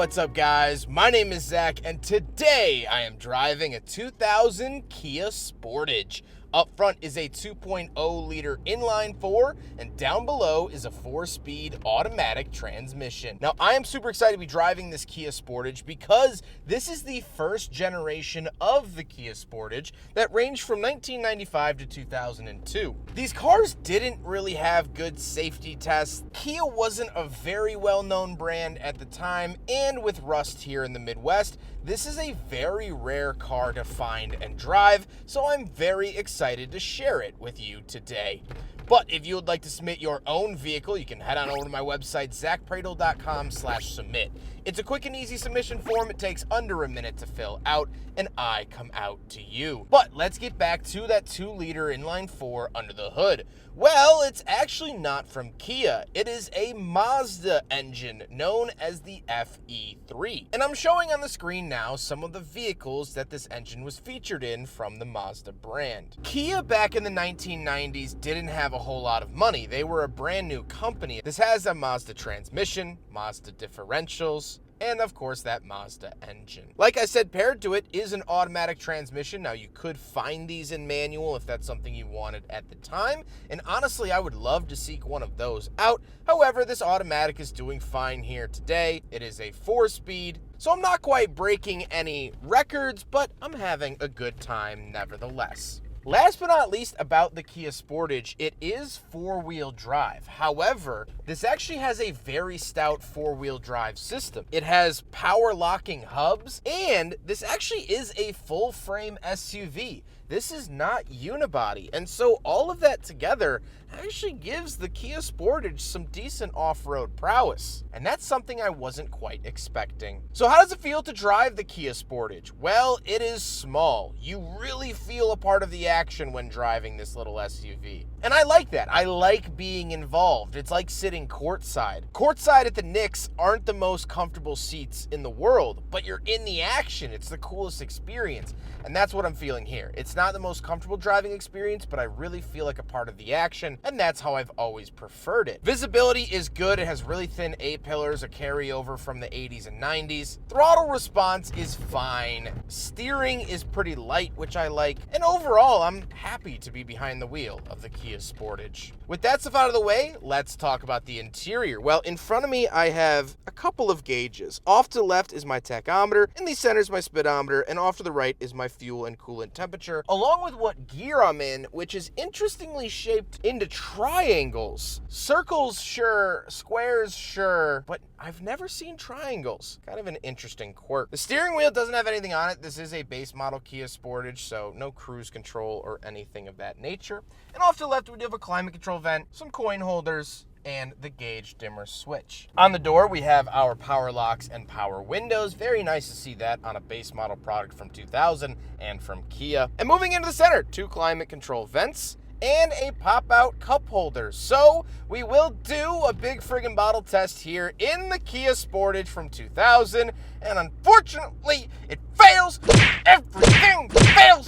What's up, guys? My name is Zach, and today I am driving a 2000 Kia Sportage. Up front is a 2.0-liter inline-4, and down below is a 4-speed automatic transmission. Now, I am super excited to be driving this Kia Sportage because this is the first generation of the Kia Sportage that ranged from 1995 to 2002. These cars didn't really have good safety tests. Kia wasn't a very well-known brand at the time, and with rust here in the Midwest, this is a very rare car to find and drive, so I'm very excited to share it with you today. But if you would like to submit your own vehicle, you can head on over to my website, zackpradel.com/submit. It's a quick and easy submission form. It takes under a minute to fill out, and I come out to you. But let's get back to that 2-liter inline-4 under the hood. Well, it's actually not from Kia. It is a Mazda engine known as the FE3. And I'm showing on the screen now some of the vehicles that this engine was featured in from the Mazda brand. Kia back in the 1990s didn't have a whole lot of money. They were a brand new company. This has a Mazda transmission, Mazda differentials, and of course that Mazda engine. Like I said, paired to it is an automatic transmission. Now, you could find these in manual if that's something you wanted at the time, and honestly I would love to seek one of those out. However, this automatic is doing fine here today. It is a 4-speed, so I'm not quite breaking any records, but I'm having a good time nevertheless. Last but not least about the Kia Sportage, it is 4-wheel drive. However, this actually has a very stout 4-wheel drive system. It has power locking hubs, and this actually is a full frame SUV. This is not unibody, and so all of that together actually gives the Kia Sportage some decent off-road prowess, and that's something I wasn't quite expecting. So how does it feel to drive the Kia Sportage? Well, it is small. You really feel a part of the action when driving this little SUV. And I like that. I like being involved. It's like sitting courtside. Courtside at the Knicks aren't the most comfortable seats in the world, but you're in the action. It's the coolest experience, and that's what I'm feeling here. It's not the most comfortable driving experience, but I really feel like a part of the action, and that's how I've always preferred it. Visibility is good. It has really thin A-pillars, a carryover from the 80s and 90s. Throttle response is fine. Steering is pretty light, which I like, and overall, I'm happy to be behind the wheel of the Kia Sportage. With that stuff out of the way, let's talk about the interior. Well, in front of me, I have a couple of gauges. Off to the left is my tachometer, in the center is my speedometer, and off to the right is my fuel and coolant temperature, along with what gear I'm in, which is interestingly shaped into triangles. Circles, sure. Squares, sure. But I've never seen triangles. Kind of an interesting quirk. The steering wheel doesn't have anything on it. This is a base model Kia Sportage, so no cruise control or anything of that nature. And off to the left, we do have a climate control vent, some coin holders, and the gauge dimmer switch. On the door, we have our power locks and power windows. Very nice to see that on a base model product from 2000 and from Kia. And moving into the center, 2 climate control vents and a pop-out cup holder. So we will do a big friggin' bottle test here in the Kia Sportage from 2000, and unfortunately, it fails. Everything fails.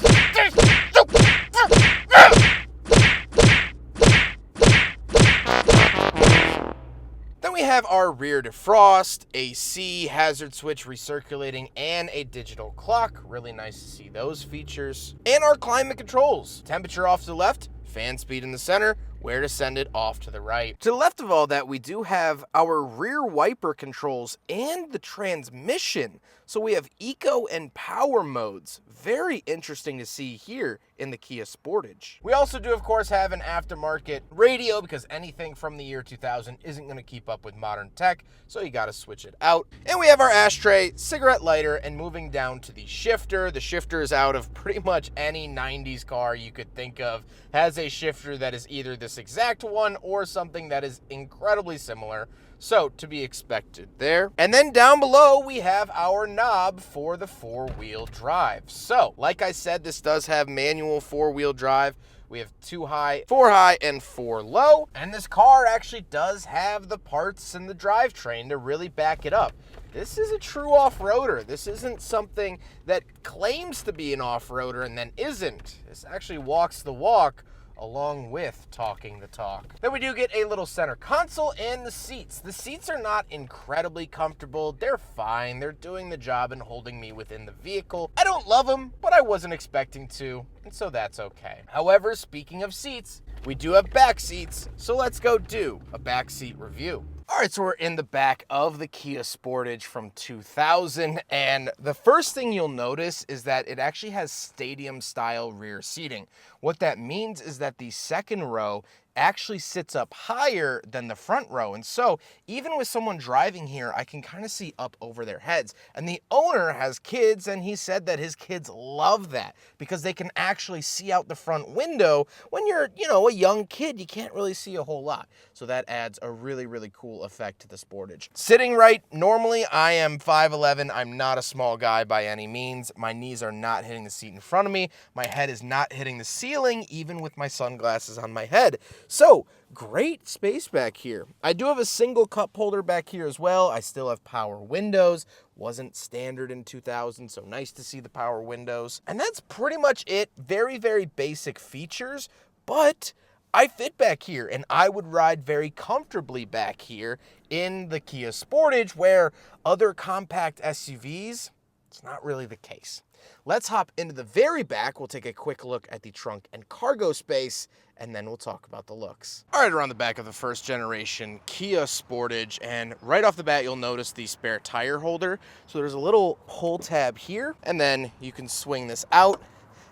Then we have our rear defrost, AC, hazard switch recirculating, and a digital clock. Really nice to see those features. And our climate controls. Temperature off to the left, fan speed in the center, where to send it off to the right. To the left of all that, we do have our rear wiper controls and the transmission. So we have eco and power modes. Very interesting to see here in the Kia Sportage. We also do, of course, have an aftermarket radio because anything from the year 2000 isn't going to keep up with modern tech, so you got to switch it out. And we have our ashtray, cigarette lighter, and moving down to the shifter. The shifter is out of pretty much any 90s car you could think of. Has a shifter that is either this exact one or something that is incredibly similar. So, to be expected there. And then down below, we have our knob for the 4-wheel drive. So, like I said, this does have manual 4-wheel drive. We have 2 high, 4 high, and 4 low. And this car actually does have the parts and the drivetrain to really back it up. This is a true off-roader. This isn't something that claims to be an off-roader and then isn't. This actually walks the walk along with talking the talk. Then we do get a little center console and the seats. The seats are not incredibly comfortable. They're fine. They're doing the job and holding me within the vehicle. I don't love them, but I wasn't expecting to, and so that's okay. However, speaking of seats, we do have back seats, so let's go do a back seat review. All right, so we're in the back of the Kia Sportage from 2000, and the first thing you'll notice is that it actually has stadium-style rear seating. What that means is that the second row actually sits up higher than the front row, and so even with someone driving here, I can kind of see up over their heads. And the owner has kids, and he said that his kids love that because they can actually see out the front window. When you're, a young kid, you can't really see a whole lot, so that adds a really, really cool effect to the Sportage. Sitting right, normally I am 5'11". I'm not a small guy by any means. My knees are not hitting the seat in front of me. My head is not hitting the ceiling, even with my sunglasses on my head. So, great space back here. I do have a single cup holder back here as well. I still have power windows. Wasn't standard in 2000, so nice to see the power windows. And that's pretty much it. Very, very basic features, but I fit back here, and I would ride very comfortably back here in the Kia Sportage, where other compact SUVs, it's not really the case. Let's hop into the very back. We'll take a quick look at the trunk and cargo space, and then we'll talk about the looks. All right, around the back of the first generation Kia Sportage, and right off the bat, you'll notice the spare tire holder. So there's a little pull tab here, and then you can swing this out,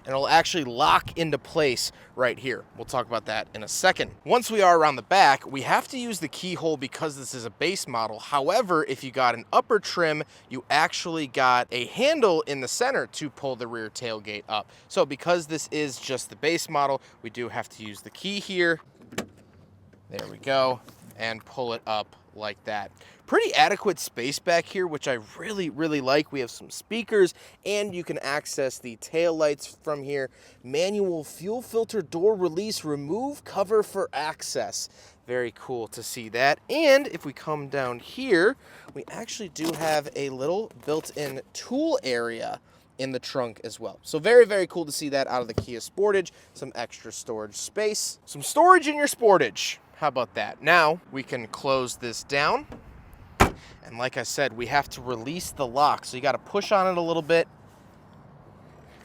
and it'll actually lock into place right here. We'll talk about that in a second. Once we are around the back, we have to use the keyhole because this is a base model. However, if you got an upper trim, you actually got a handle in the center to pull the rear tailgate up. So because this is just the base model, we do have to use the key here. There we go, and pull it up like that. Pretty adequate space back here, which I really, really like. We have some speakers, and you can access the tail lights from here. Manual fuel filter door release, remove cover for access. Very cool to see that. And if we come down here, we actually do have a little built-in tool area in the trunk as well. So very, very cool to see that out of the Kia Sportage. Some extra storage space. Some storage in your Sportage. How about that? Now we can close this down. And like I said, we have to release the lock. So you got to push on it a little bit.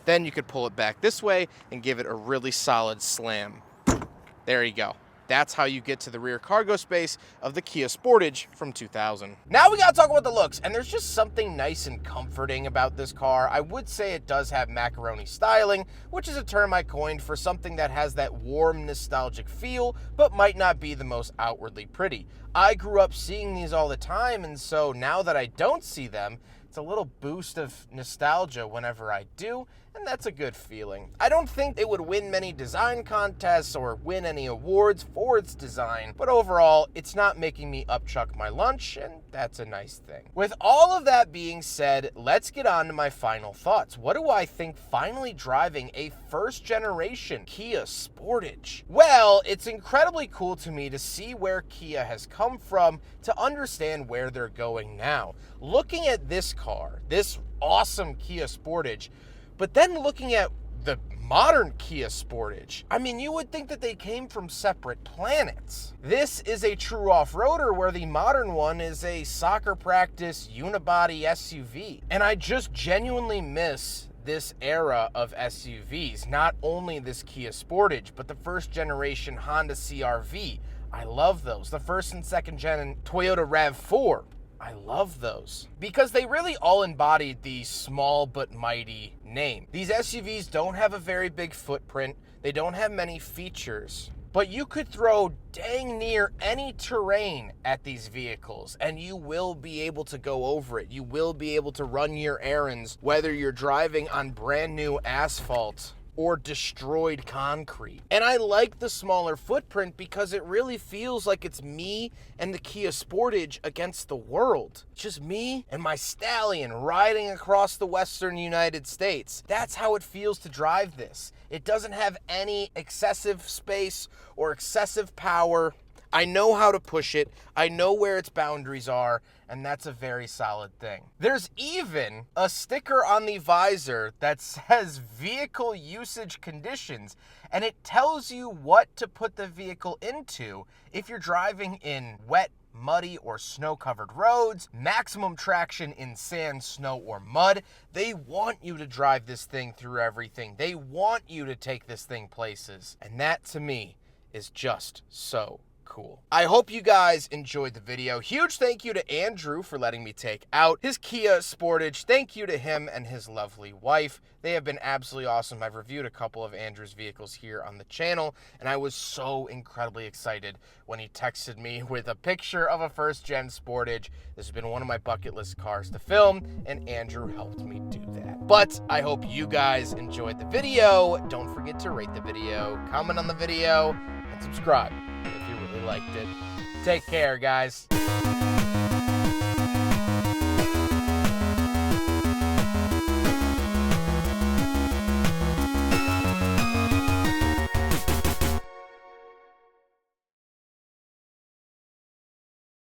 Then you could pull it back this way and give it a really solid slam. There you go. That's how you get to the rear cargo space of the Kia Sportage from 2000. Now we gotta talk about the looks, and there's just something nice and comforting about this car. I would say it does have macaroni styling, which is a term I coined for something that has that warm, nostalgic feel, but might not be the most outwardly pretty. I grew up seeing these all the time, and so now that I don't see them, it's a little boost of nostalgia whenever I do, and that's a good feeling. I don't think it would win many design contests or win any awards for its design, but overall, it's not making me upchuck my lunch, and that's a nice thing. With all of that being said, let's get on to my final thoughts. What do I think finally driving a first-generation Kia Sportage? Well, it's incredibly cool to me to see where Kia has come from, to understand where they're going now. Looking at this car, this awesome Kia Sportage, but then looking at the modern Kia Sportage, I mean, you would think that they came from separate planets. This is a true off-roader, where the modern one is a soccer practice unibody SUV. And I just genuinely miss this era of SUVs, not only this Kia Sportage, but the first generation Honda CR-V. I love those. The first and second gen Toyota RAV4. I love those because they really all embodied the small but mighty name. These SUVs don't have a very big footprint. They don't have many features, but you could throw dang near any terrain at these vehicles and you will be able to go over it. You will be able to run your errands, whether you're driving on brand new asphalt or destroyed concrete. And I like the smaller footprint because it really feels like it's me and the Kia Sportage against the world. Just me and my stallion riding across the western United States. That's how it feels to drive this. It doesn't have any excessive space or excessive power. I know how to push it, I know where its boundaries are, and that's a very solid thing. There's even a sticker on the visor that says vehicle usage conditions, and it tells you what to put the vehicle into if you're driving in wet, muddy, or snow-covered roads, maximum traction in sand, snow, or mud. They want you to drive this thing through everything. They want you to take this thing places. And that, to me, is just so cool. I hope you guys enjoyed the video. Huge thank you to Andrew for letting me take out his Kia Sportage. Thank you to him and his lovely wife. They have been absolutely awesome. I've reviewed a couple of Andrew's vehicles here on the channel, and I was so incredibly excited when he texted me with a picture of a first-gen Sportage. This has been one of my bucket list cars to film, and Andrew helped me do that. But I hope you guys enjoyed the video. Don't forget to rate the video, comment on the video, and subscribe if you really liked it. Take care, guys.